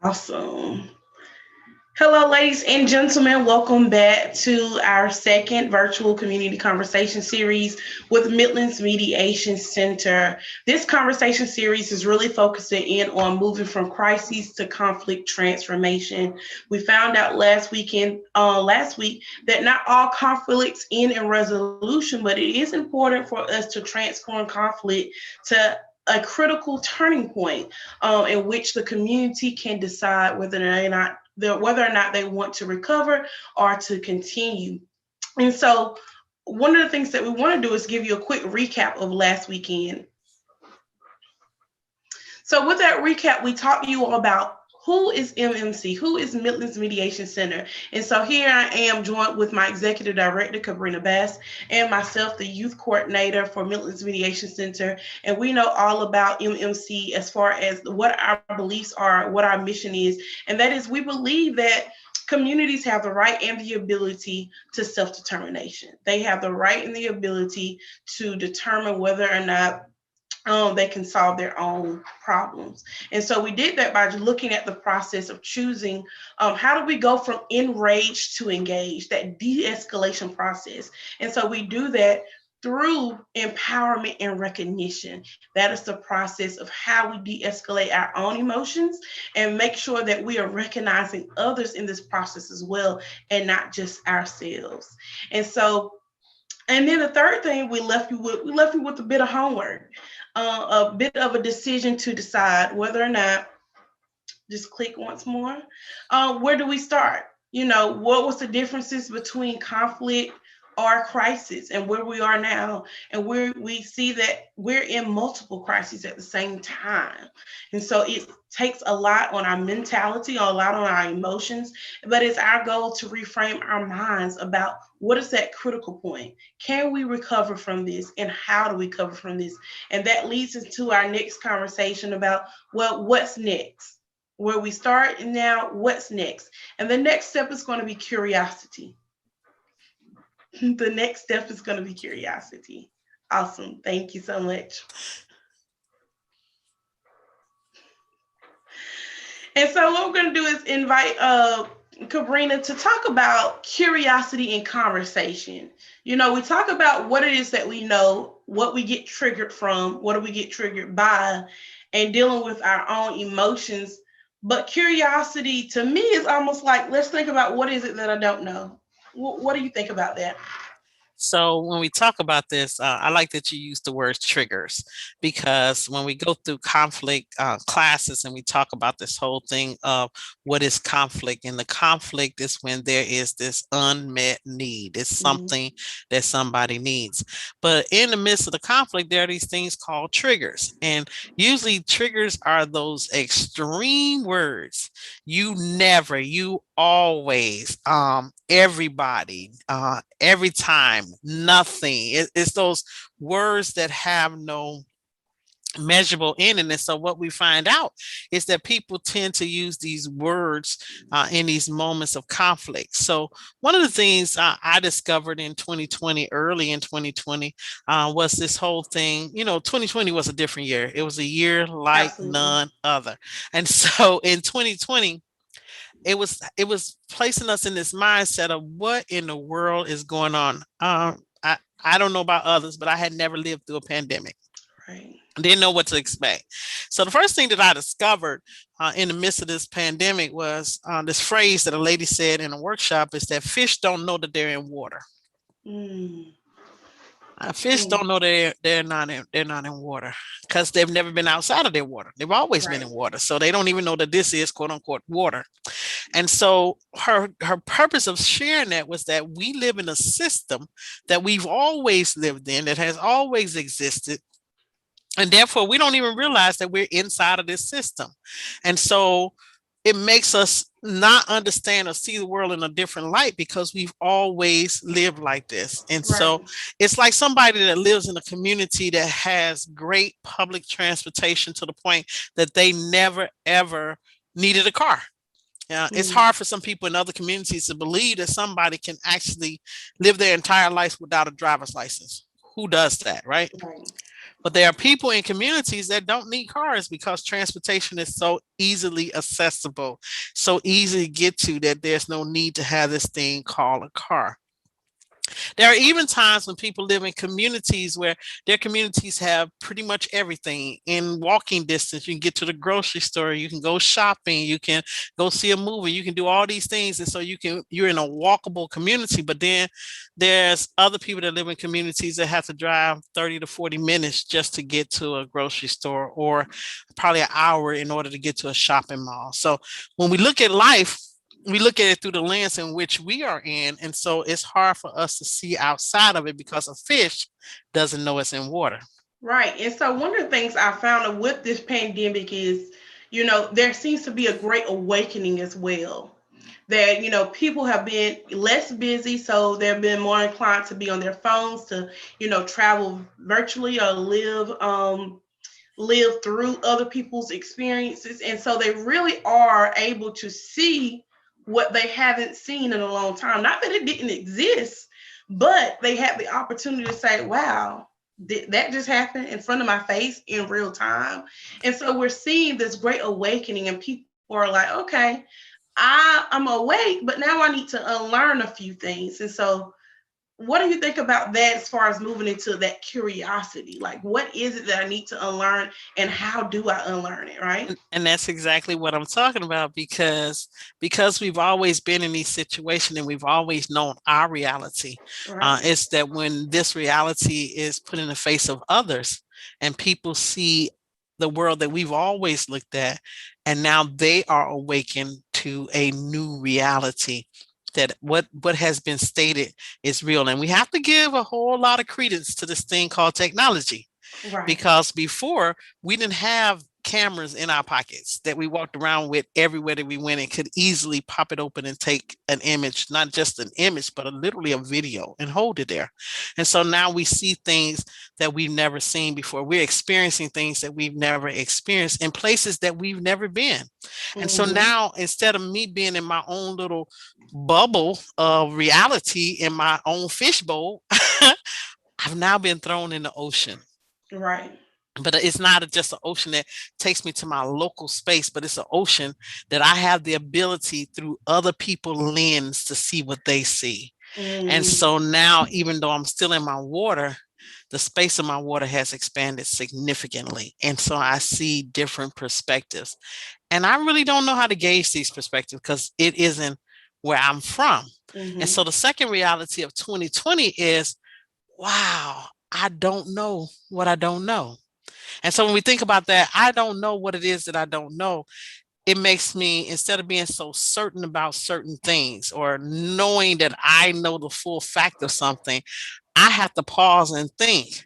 Awesome. Hello, ladies and gentlemen. Welcome back to our second virtual community conversation series with Midlands Mediation Center. This conversation series is really focusing in on moving from crises to conflict transformation. We found out last week, that not all conflicts end in resolution, but it is important for us to transform conflict to a critical turning point in which the community can decide whether or not they want to recover or to continue. And so, one of the things that we want to do is give you a quick recap of last weekend. So, with that recap, we talked to you all about who is MMC, who is Midlands Mediation Center. And so here I am joined with my executive director, Kabrina Bass, and myself, the youth coordinator for Midlands Mediation Center. And we know all about MMC as far as what our beliefs are, what our mission is. And that is, we believe that communities have the right and the ability to self-determination. They have the right and the ability to determine whether or not they can solve their own problems. And so we did that by looking at the process of choosing how do we go from enraged to engaged, that de escalation process. And so we do that through empowerment and recognition. That is the process of how we de escalate our own emotions and make sure that we are recognizing others in this process as well and not just ourselves. And so and then the third thing we left you with a bit of homework, a bit of a decision to decide whether or not, just click once more. Where do we start? What was the differences between conflict or crisis and where we are now? And where we see that we're in multiple crises at the same time. And so it takes a lot on our mentality, a lot on our emotions, but it's our goal to reframe our minds about what is that critical point? Can we recover from this? And how do we recover from this? And that leads us to our next conversation about, well, what's next? Where we start and now what's next? And the next step is going to be curiosity. The next step is going to be curiosity. Awesome. Thank you so much. And so what we're going to do is invite Kabrina to talk about curiosity in conversation. We talk about what it is that we know, what we get triggered from, what do we get triggered by, and dealing with our own emotions. But curiosity to me is almost like, let's think about what is it that I don't know. What do you think about that? So when we talk about this, I like that you use the word triggers because when we go through conflict classes and we talk about this whole thing of what is conflict, and the conflict is when there is this unmet need. It's Mm-hmm. something that somebody needs. But in the midst of the conflict, there are these things called triggers. And usually triggers are those extreme words. You always, everybody, every time, nothing. It's those words that have no measurable ending. And so what we find out is that people tend to use these words in these moments of conflict. So one of the things I discovered in 2020, early in 2020, was this whole thing. 2020 was a different year. It was a year like Absolutely. none other. And so in 2020, it was placing us in this mindset of what in the world is going on. I don't know about others, but I had never lived through a pandemic. Right. Didn't know what to expect. So the first thing that I discovered in the midst of this pandemic was this phrase that a lady said in a workshop is that fish don't know that they're in water. Mm. Fish Mm. don't know they're not in water because they've never been outside of their water. They've always been Right. in water, so they don't even know that this is quote unquote water. And so her purpose of sharing that was that we live in a system that we've always lived in, that has always existed, and therefore we don't even realize that we're inside of this system. And so it makes us not understand or see the world in a different light because we've always lived like this. And so Right. it's like somebody that lives in a community that has great public transportation to the point that they never ever needed a car. It's Mm. hard for some people in other communities to believe that somebody can actually live their entire life without a driver's license. Who does that, right? Right. But there are people in communities that don't need cars because transportation is so easily accessible, so easy to get to that there's no need to have this thing called a car. There are even times when people live in communities where their communities have pretty much everything in walking distance. You can get to the grocery store, you can go shopping, you can go see a movie, you can do all these things. And so you're in a walkable community, but then there's other people that live in communities that have to drive 30 to 40 minutes just to get to a grocery store, or probably an hour in order to get to a shopping mall. So when we look at life, we look at it through the lens in which we are in. And so it's hard for us to see outside of it because a fish doesn't know it's in water. Right. And so one of the things I found with this pandemic is, there seems to be a great awakening as well. That, people have been less busy, so they've been more inclined to be on their phones to, travel virtually or live through other people's experiences. And so they really are able to see what they haven't seen in a long time. Not that it didn't exist, but they had the opportunity to say, wow, that just happened in front of my face in real time. And so we're seeing this great awakening, and people are like, okay, I'm awake, but now I need to unlearn a few things. And so what do you think about that as far as moving into that curiosity? Like, what is it that I need to unlearn, and how do I unlearn it, right? And that's exactly what I'm talking about, because we've always been in these situations and we've always known our reality. Right. It's that when this reality is put in the face of others and people see the world that we've always looked at, and now they are awakened to a new reality, that what has been stated is real. And we have to give a whole lot of credence to this thing called technology, Right. because before we didn't have cameras in our pockets that we walked around with everywhere that we went and could easily pop it open and take an image, not just an image, but literally a video, and hold it there. And so now we see things that we've never seen before. We're experiencing things that we've never experienced in places that we've never been. And so Mm-hmm. now, instead of me being in my own little bubble of reality in my own fishbowl, I've now been thrown in the ocean. Right. But it's not just an ocean that takes me to my local space, but it's an ocean that I have the ability through other people's lens to see what they see. And Mm. so now, even though I'm still in my water, the space of my water has expanded significantly. And so I see different perspectives. And I really don't know how to gauge these perspectives because it isn't where I'm from. And Mm-hmm. so the second reality of 2020 is, wow, I don't know what I don't know. And so when we think about that, I don't know what it is that I don't know. It makes me, instead of being so certain about certain things or knowing that I know the full fact of something, I have to pause and think,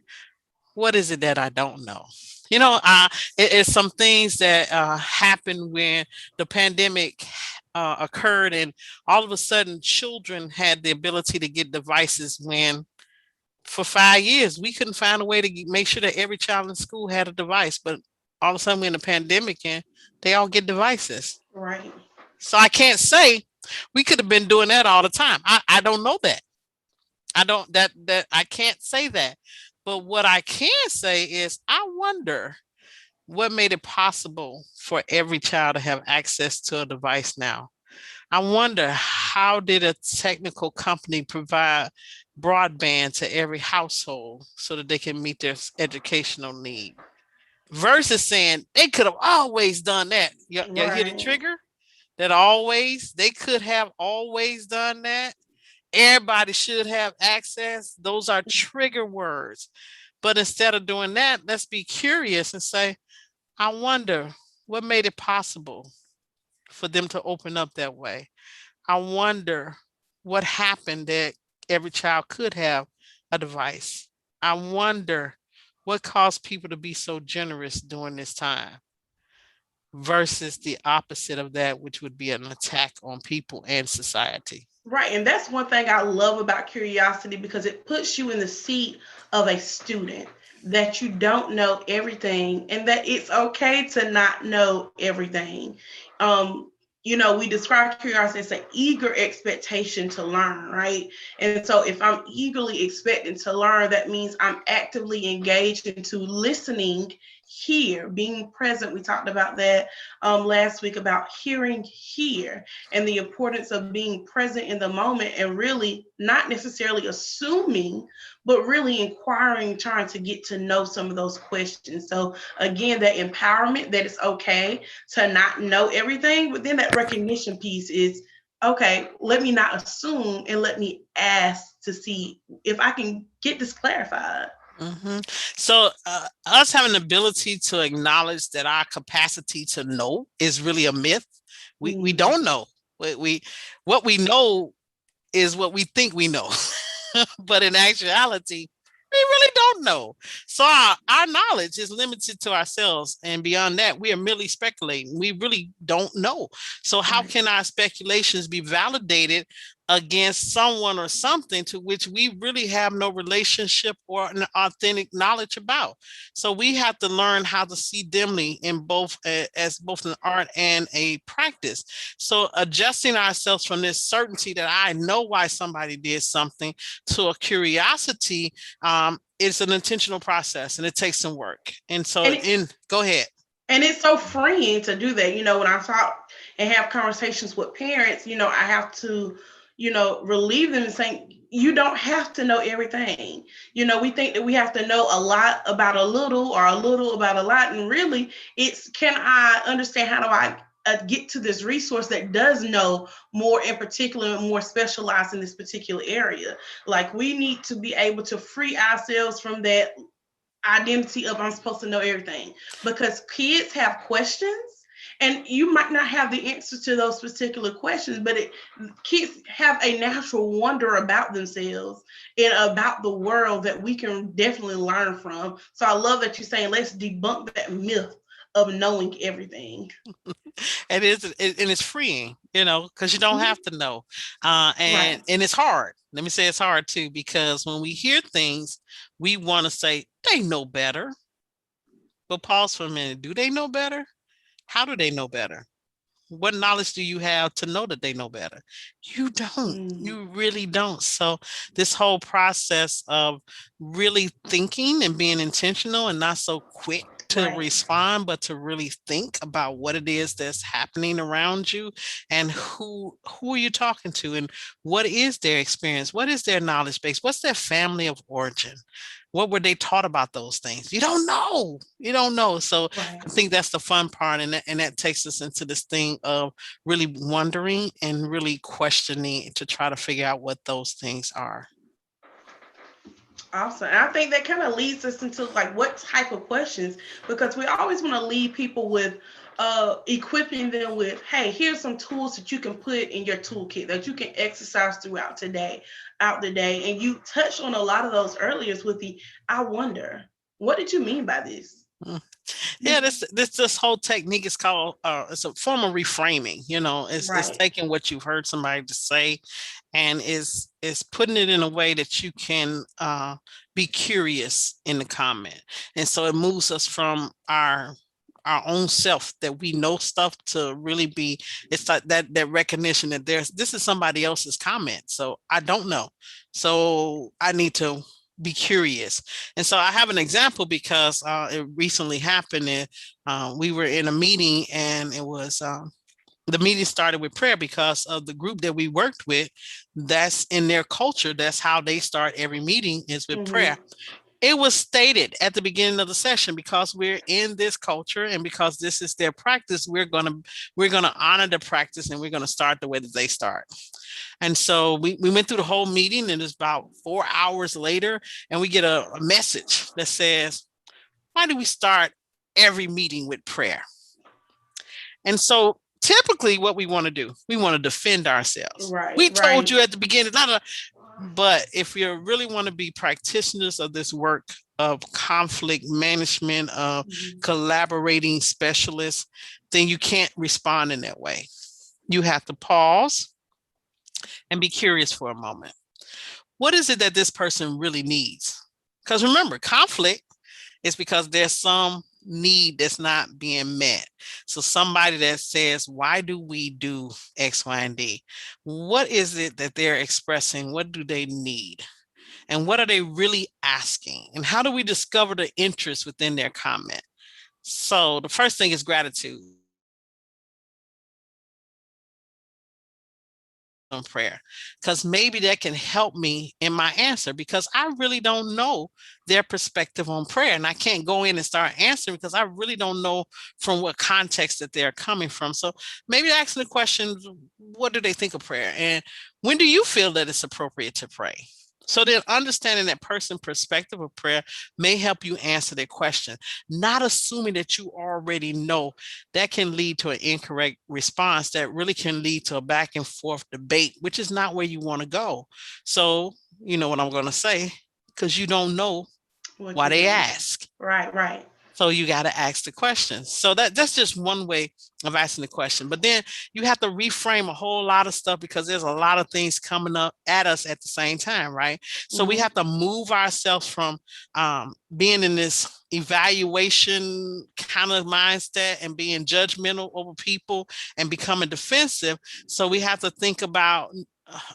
what is it that I don't know? You know, it's some things that happened when the pandemic occurred, and all of a sudden, children had the ability to get devices when for 5 years, we couldn't find a way to make sure that every child in school had a device. But all of a sudden, we're in the pandemic and they all get devices. Right. So I can't say we could have been doing that all the time. I don't know that. I don't that I can't say that. But what I can say is I wonder what made it possible for every child to have access to a device now. I wonder, how did a technical company provide broadband to every household so that they can meet their educational need? Versus saying they could have always done that. You hear the Right. trigger? That always, they could have always done that. Everybody should have access. Those are trigger words. But instead of doing that, let's be curious and say, I wonder what made it possible for them to open up that way. I wonder what happened that every child could have a device. I wonder what caused people to be so generous during this time versus the opposite of that, which would be an attack on people and society. Right. And that's one thing I love about curiosity, because it puts you in the seat of a student, that you don't know everything and that it's okay to not know everything. Um, we describe curiosity as an eager expectation to learn, right? And so if I'm eagerly expecting to learn, that means I'm actively engaged into listening here, being present. We talked about that last week about hearing here and the importance of being present in the moment and really not necessarily assuming, but really inquiring, trying to get to know some of those questions. So again, that empowerment that it's okay to not know everything, but then that recognition piece is okay, let me not assume and let me ask to see if I can get this clarified. So, us having the ability to acknowledge that our capacity to know is really a myth. We Mm, don't know. We what we know is what we think we know. But in actuality, we really don't know. So our knowledge is limited to ourselves. And beyond that, we are merely speculating. We really don't know. So how right. can our speculations be validated against someone or something to which we really have no relationship or an authentic knowledge about? So we have to learn how to see dimly in both as both an art and a practice. So adjusting ourselves from this certainty that I know why somebody did something to a curiosity, it's an intentional process and it takes some work. And so And go ahead. and it's so freeing to do that. When I talk and have conversations with parents, I have to, relieve them and saying, you don't have to know everything. We think that we have to know a lot about a little or a little about a lot. And really, it's can I understand how do I get to this resource that does know more in particular, more specialized in this particular area. Like we need to be able to free ourselves from that identity of I'm supposed to know everything because kids have questions and you might not have the answer to those particular questions, but kids have a natural wonder about themselves and about the world that we can definitely learn from. So I love that you're saying let's debunk that myth of knowing everything. And it's freeing, because you don't Mhm. have to know. Right. And it's hard. Let me say it's hard too, because when we hear things, we want to say they know better. But pause for a minute. Do they know better? How do they know better? What knowledge do you have to know that they know better? You don't. Mm, You really don't. So this whole process of really thinking and being intentional and not so quick to right. respond, but to really think about what it is that's happening around you and who are you talking to and what is their experience? What is their knowledge base? What's their family of origin? What were they taught about those things? You don't know. You don't know. So Right. I think that's the fun part, and that takes us into this thing of really wondering and really questioning to try to figure out what those things are. Awesome. And I think that kind of leads us into like what type of questions, because we always want to leave people with equipping them with, hey, here's some tools that you can put in your toolkit that you can exercise throughout today, out the day. And you touched on a lot of those earlier with the I wonder. What did you mean by this? Mm. Yeah, this whole technique is called it's a form of reframing. It's Right. taking what you've heard somebody to say and is putting it in a way that you can be curious in the comment. And so it moves us from our own self that we know stuff to really be, it's like that recognition that this is somebody else's comment, so I don't know, so I need to be curious. And so I have an example because it recently happened, and we were in a meeting, and it was the meeting started with prayer because of the group that we worked with. That's in their culture, that's how they start every meeting, is with prayer. Mm-hmm. It was stated at the beginning of the session, because we're in this culture and because this is their practice, we're gonna honor the practice, and we're gonna start the way that they start. And so we went through the whole meeting, and it's about 4 hours later, and we get a message that says, why do we start every meeting with prayer? And so typically what we want to do, we want to defend ourselves. Right. We told Right. you at the beginning, but if you really want to be practitioners of this work of conflict management, of Mhm. collaborating specialists, then you can't respond in that way. You have to pause and be curious for a moment. What is it that this person really needs? Because remember, conflict is because there's some need that's not being met. So somebody that says, why do we do X, Y, and D? What is it that they're expressing? What do they need? And what are they really asking? And how do we discover the interest within their comment? So the first thing is gratitude. On prayer, because maybe that can help me in my answer, because I really don't know their perspective on prayer, and I can't go in and start answering because I really don't know from what context that they're coming from. So maybe asking the question, what do they think of prayer, and when do you feel that it's appropriate to pray? So then understanding that person perspective of prayer may help you answer their question, not assuming that you already know. That can lead to an incorrect response that really can lead to a back and forth debate, which is not where you want to go. So, you know what I'm going to say, because you don't know What why you're they gonna ask. do. Right, right. So you got to ask the question. So that's just one way of asking the question. But then you have to reframe a whole lot of stuff, because there's a lot of things coming up at us at the same time, right? So we Mm-hmm. have to move ourselves from being in this evaluation kind of mindset and being judgmental over people and becoming defensive. So we have to think about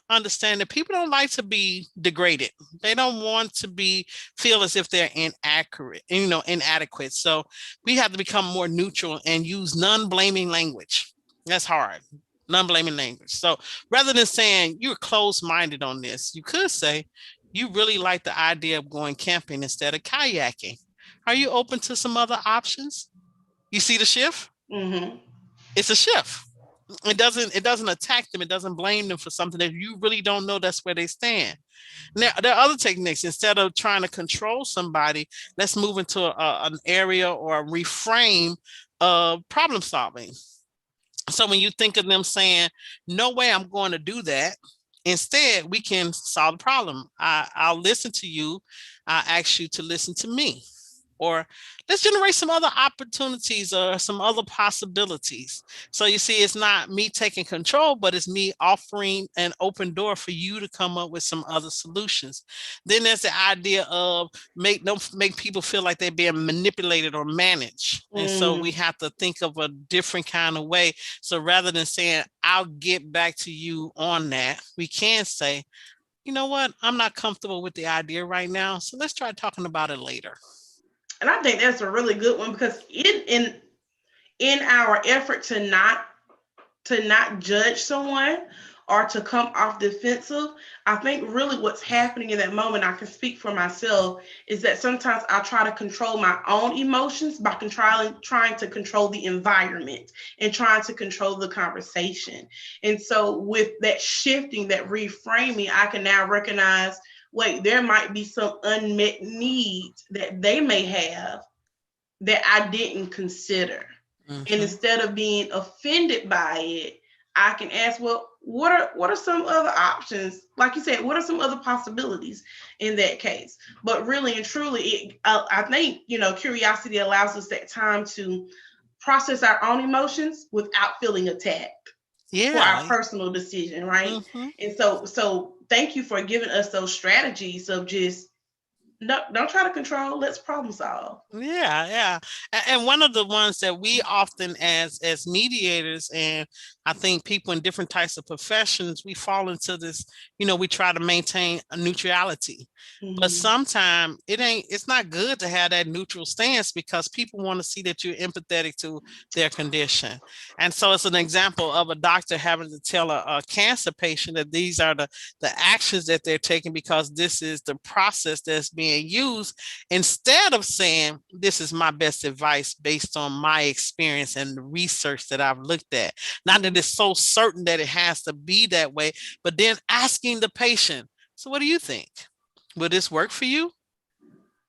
understand that people don't like to be degraded. They don't want to be feel as if they're inaccurate, inadequate. So we have to become more neutral and use non-blaming language. That's hard. Non-blaming language. So rather than saying you're closed-minded on this, you could say you really like the idea of going camping instead of kayaking. Are you open to some other options? You see the shift? Mm-hmm. It's a shift. It doesn't attack them. It doesn't blame them for something that you really don't know that's where they stand. Now, there are other techniques. Instead of trying to control somebody, let's move into an area or a reframe of problem solving. So when you think of them saying, no way I'm going to do that, instead, we can solve the problem. I'll listen to you. I'll ask you to listen to me. Or let's generate some other opportunities or some other possibilities. So you see, it's not me taking control, but it's me offering an open door for you to come up with some other solutions. Then there's the idea of don't make people feel like they're being manipulated or managed. And so we Mm. have to think of a different kind of way. So rather than saying, I'll get back to you on that, we can say, you know what, I'm not comfortable with the idea right now. So let's try talking about it later. And I think that's a really good one because in our effort to not judge someone or to come off defensive, I think really what's happening in that moment, I can speak for myself, is that sometimes I try to control my own emotions by trying to control the environment and trying to control the conversation. And so with that shifting, that reframing, I can now recognize, wait, there might be some unmet needs that they may have that I didn't consider. And Mm-hmm. instead of being offended by it, I can ask, well, what are some other options? Like you said, what are some other possibilities in that case? But really and truly, I think curiosity allows us that time to process our own emotions without feeling attacked for our Yeah. personal decision, right? Mm-hmm. And so thank you for giving us those strategies of just no, don't try to control. Let's problem solve. Yeah, yeah. And one of the ones that we often as mediators, and I think people in different types of professions, we fall into this, we try to maintain a neutrality. But Mm-hmm. sometimes it's not good to have that neutral stance, because people want to see that you're empathetic to their condition. And so it's an example of a doctor having to tell a cancer patient that these are the actions that they're taking, because this is the process that's being used, instead of saying, this is my best advice based on my experience and the research that I've looked at. Not that it's so certain that it has to be that way, but then asking the patient, so what do you think? Will this work for you?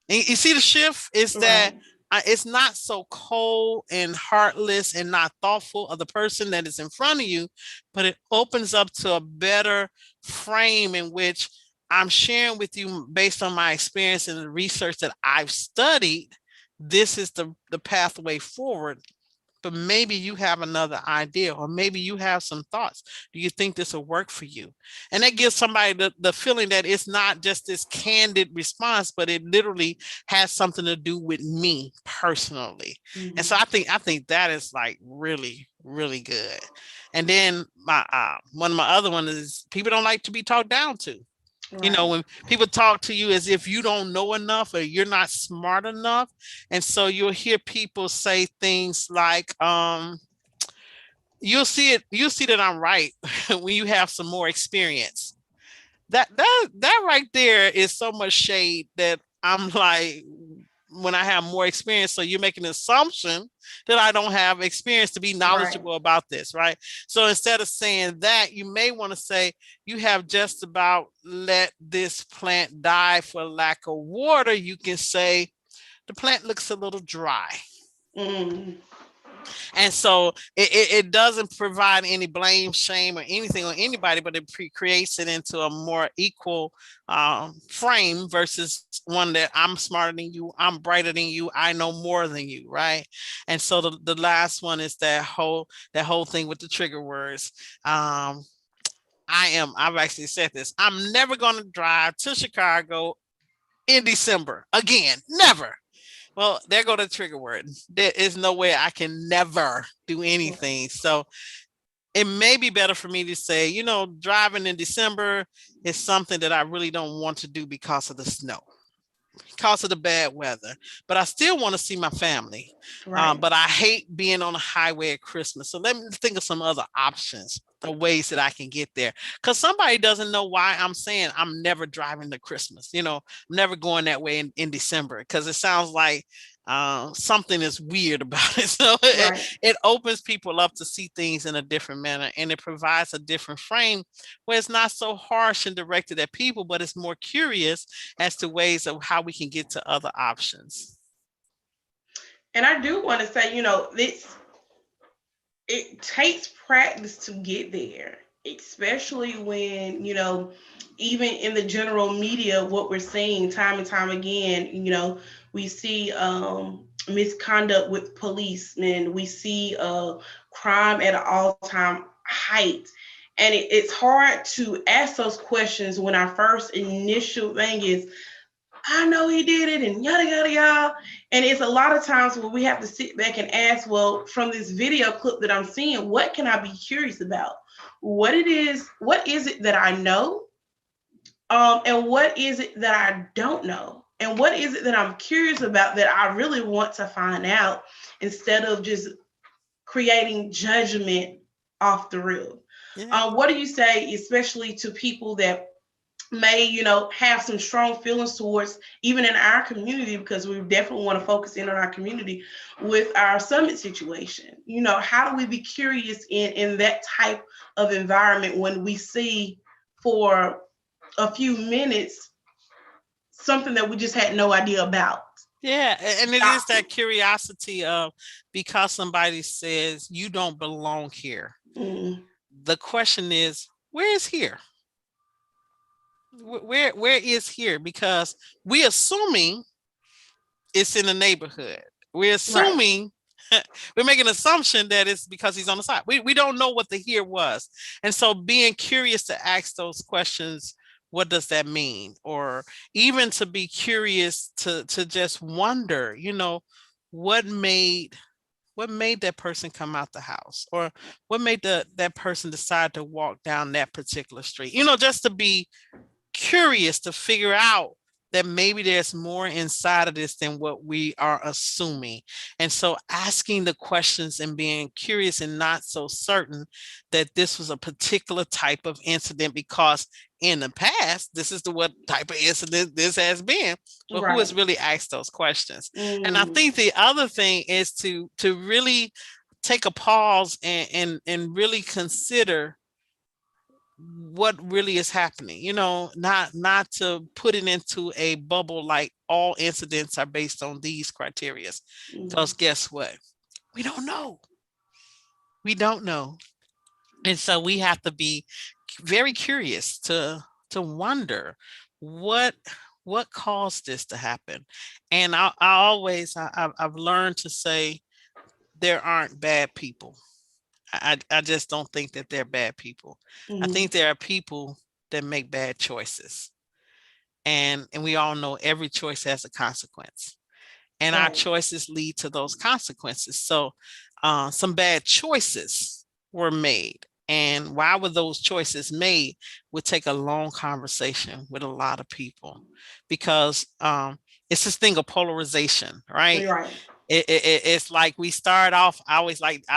And you see the shift is that Right. it's not so cold and heartless and not thoughtful of the person that is in front of you, but it opens up to a better frame in which I'm sharing with you based on my experience and the research that I've studied. This is the pathway forward. but maybe you have another idea, or maybe you have some thoughts. Do you think this will work for you? And that gives somebody the feeling that it's not just this candid response, but it literally has something to do with me personally. And so I think that is like really, really good. And then my one of my other one is people don't like to be talked down to. Right. When people talk to you as if you don't know enough or you're not smart enough. And so you'll hear people say things like, you'll see that I'm right when you have some more experience. That right there is so much shade that I'm like, when I have more experience, so you're making an assumption that I don't have experience to be Right. knowledgeable about this, right? So instead of saying that, you may want to say you have just about let this plant die for lack of water. You can say the plant looks a little dry. Mm. And so it doesn't provide any blame, shame, or anything on anybody, but it creates it into a more equal frame versus one that I'm smarter than you, I'm brighter than you, I know more than you, right? And so the last one is that whole thing with the trigger words. I've actually said this. I'm never going to drive to Chicago in December again. Never. Well, there go the trigger word. There is no way I can never do anything. So it may be better for me to say, driving in December is something that I really don't want to do because of the snow, because of the bad weather, but I still want to see my family. Right. But I hate being on the highway at Christmas. So let me think of some other options or ways that I can get there. Because somebody doesn't know why I'm saying I'm never driving to Christmas. I'm never going that way in December, because it sounds like something is weird about it. So Right. it opens people up to see things in a different manner, and it provides a different frame where it's not so harsh and directed at people, but it's more curious as to ways of how we can get to other options. And I do want to say, it takes practice to get there, especially when, even in the general media, what we're seeing time and time again, we see misconduct with policemen, we see crime at an all-time height. And it's hard to ask those questions when our first initial thing is, I know he did it, and yada yada yada. And it's a lot of times where we have to sit back and ask, well, from this video clip that I'm seeing, what can I be curious about? What is it that I know? And what is it that I don't know? And what is it that I'm curious about that I really want to find out, instead of just creating judgment off the rip? Yeah. What do you say, especially to people that may have some strong feelings towards, even in our community, because we definitely want to focus in on our community with our summit situation? How do we be curious in that type of environment when we see for a few minutes something that we just had no idea about? Yeah, and it is Shocking. that curiosity of, because somebody says you don't belong here. Mm. The question is, where is here? Where is here? Because we assuming it's in the neighborhood. We're Right. assuming we're making an assumption that it's because he's on the side. We don't know what the here was. And so being curious to ask those questions, what does that mean? Or even to be curious to just wonder, what made what made that person come out the house, or what made that person decide to walk down that particular street, just to be curious to figure out that maybe there's more inside of this than what we are assuming. And so asking the questions and being curious and not so certain that this was a particular type of incident, because in the past, this is the what type of incident this has been. But who has Right. really asked those questions? And I Mm. think the other thing is to really take a pause and really consider what really is happening, not to put it into a bubble like all incidents are based on these criteria, because Mm. guess what, we don't know. We don't know And so we have to be very curious to wonder what what caused this to happen. And I always I've learned to say, there aren't bad people. I just don't think that they're bad people. I Mhm. think there are people that make bad choices. And we all know every choice has a consequence. And our Right. choices lead to those consequences. So some bad choices were made. And why were those choices made would take a long conversation with a lot of people because it's this thing of polarization, right? You're right. It's like we start off. I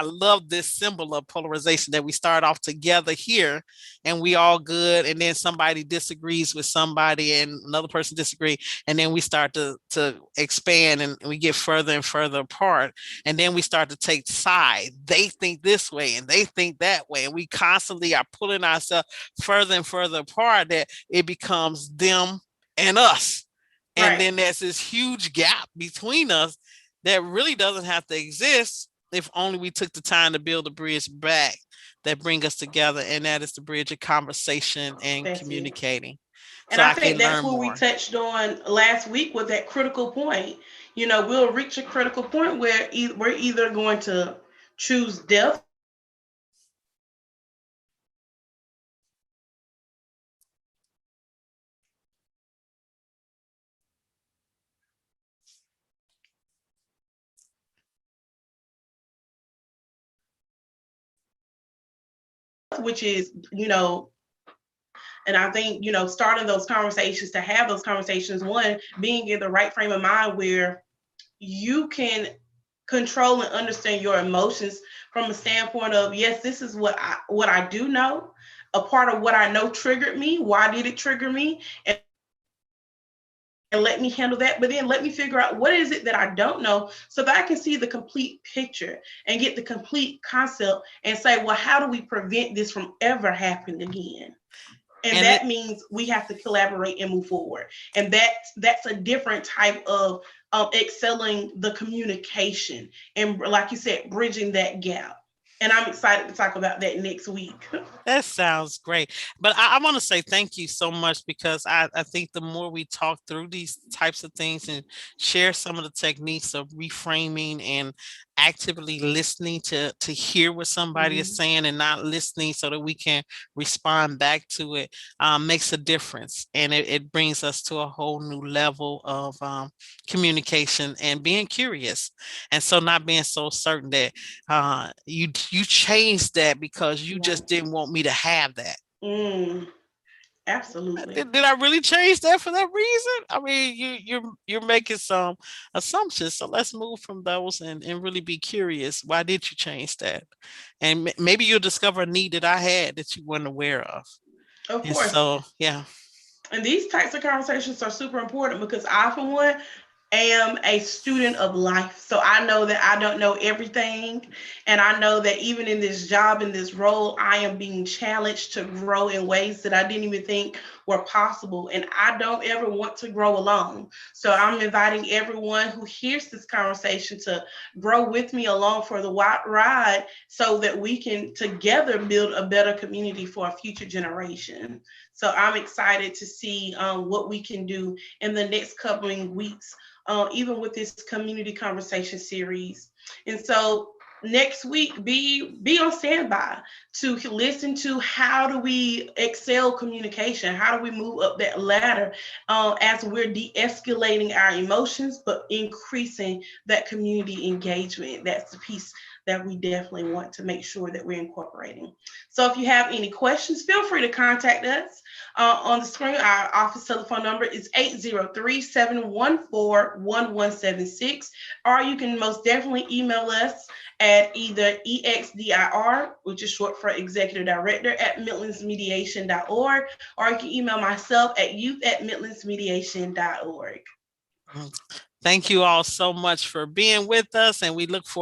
love this symbol of polarization that we start off together here and we all good, and then somebody disagrees with somebody and another person disagree, and then we start to expand and we get further and further apart, and then we start to take sides. They think this way and they think that way, and we constantly are pulling ourselves further and further apart that it becomes them and us. And Right. then there's this huge gap between us that really doesn't have to exist if only we took the time to build a bridge back that bring us together, and that is the bridge of conversation and That's it. communicating And so I I think can that's learn what we more. touched on last week with that critical point. You know, we'll reach a critical point where we're either going to choose death, which is and I think, starting those conversations to have those conversations, one, being in the right frame of mind where you can control and understand your emotions from a standpoint of, yes, this is what I do know. A part of what I know triggered me. Why did it trigger me? And let me handle that. But then let me figure out what is it that I don't know so that I can see the complete picture and get the complete concept and say, well, how do we prevent this from ever happening again? And that means we And have it to collaborate and move forward. And that's a different type of excelling the communication and, like you said, bridging that gap. And I'm excited to talk about that next week. That sounds great. But I want to say thank you so much because I think the more we talk through these types of things and share some of the techniques of reframing and actively listening to hear what somebody is Mhm. saying and not listening so that we can respond back to it makes a difference. And it brings us to a whole new level of communication and being curious. And so not being so certain that you changed that because you Right. just didn't want me to have that. Mm, absolutely. Did I really change that for that reason? I mean, you're making some assumptions, so let's move from those and really be curious. Why did you change that? And maybe you'll discover a need that I had that you weren't aware of. Of And course. so, yeah. And these types of conversations are super important because I, for one, am a student of life. So I know that I don't know everything. And I know that even in this job, in this role, I am being challenged to grow in ways that I didn't even think were possible. And I don't ever want to grow alone. So I'm inviting everyone who hears this conversation to grow with me along for the ride so that we can together build a better community for a future generation. So I'm excited to see what we can do in the next coming weeks, even with this community conversation series. And so next week, be on standby to listen to how do we excel communication, how do we move up that ladder as we're de-escalating our emotions but increasing that community engagement. That's the piece that we definitely want to make sure that we're incorporating. So if you have any questions, feel free to contact us. On the screen, our office telephone number is 803-714-1176, or you can most definitely email us at either EXDIR, which is short for Executive Director, at midlandsmediation.org, or you can email myself at youth@midlandsmediation.org. Thank you all so much for being with us, and we look forward